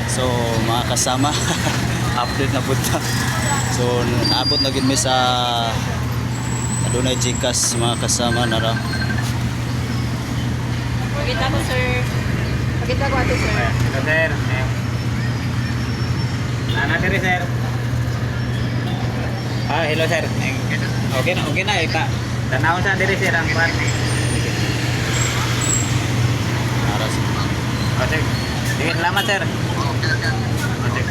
So mga kasama, update na punta. So naabot na gid mi sa adunay Gcash mga kasama na ra. Pakita ko, sir. Pakita ko ato, sir. Ito, sir. Natin rin, sir. Hello, sir. Okay na. Tanawon sa diri, sir, ang pan. Aras. Sige. Sige, salamat, sir. Sige.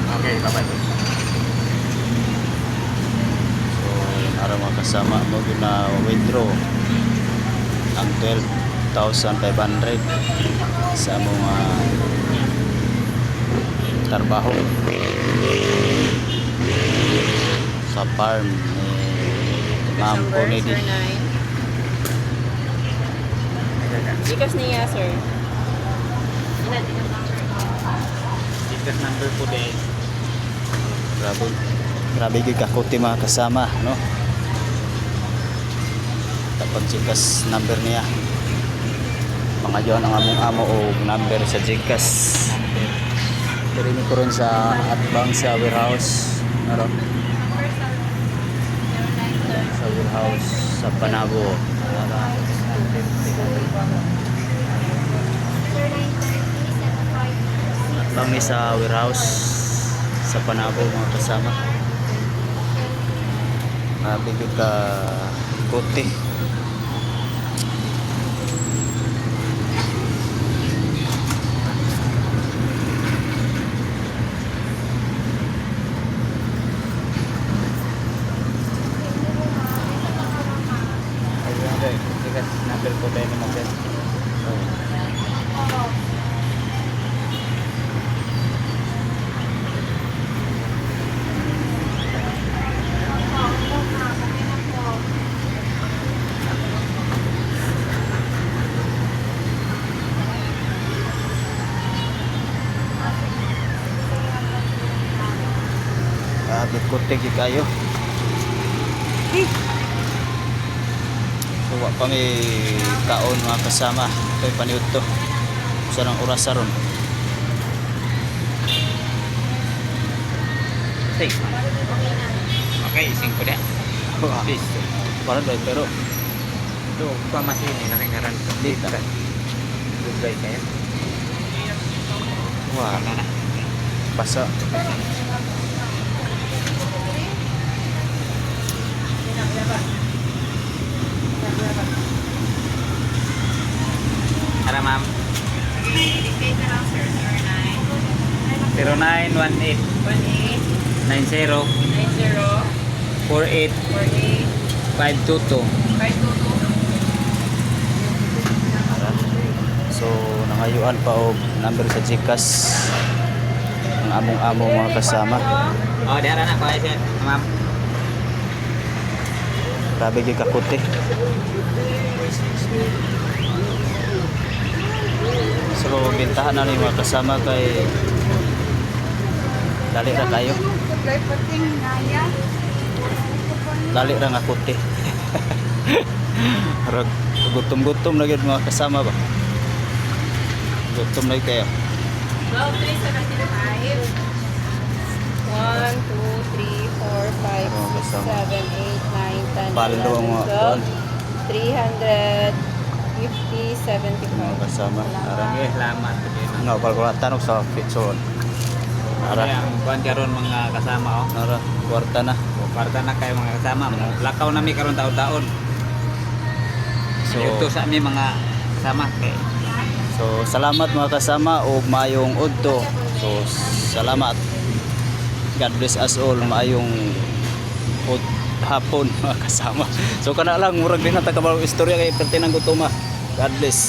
Okay, bye-bye. So para mga kasama mo na withdraw ang 12,500 sa mga trabaho sa farm ni Ma'am Conedy. Gcash niya, sir. Gcash number po din. Grabe gid kakuti mga kasama, no? Tapos Gcash number niya. Mga yon ang among amo o number sa Gcash. Diri ko ron sa atbang sa warehouse, ano? Sa warehouse sa Panabo. Atbang ni sa warehouse sa Panabo mga kasama. Bigod ka kote. Gcash number po din mo, sir. Kote gid kayo. So wa pa may kaon mga kasama. Ito'y paniud to. Sa nang oras ron. Hey. Okay, 5 dia. Please. Para dahil pero Ito, pamasin eh, nakingaran. Dita. Goodbye kayo. wah Wala na. basa. Tara, ma'am. Dictate na lang, sir. 0918 18 90 90 48 48 522. 522. So nangayuan pa og number sa Gcash ang among-amo mga kasama. Oh, diara na ko sir, ma'am. Grabe gid kakuti. So bintahan na ni mga kasama kay dali ra kayo. Dali ra nga kuti. Rag gutom-gutom na gid mga kasama ba. Gutom na kayo. 12, 3, 75. 1, 2, 3, 4, 5, Oh, 6, kasama. 7, 8, 9, 10, Palo ang 11, mga 12, 350, mga 75. kasama. Arang Okay, salamat. nga kalkulatan og sa pitson. Ara Ara ang kuan karon mga kasama oh. ara kwarta na. Parta na kayo mga kasama. Lakaw na mi karon taon-taon. So Ito sa mi mga kasama kay So salamat mga kasama o maayong udto. So salamat. God bless us all. Maayong hapon mga kasama. So kana lang murag din ta kabalo istorya kay pertinang gutoma. God bless.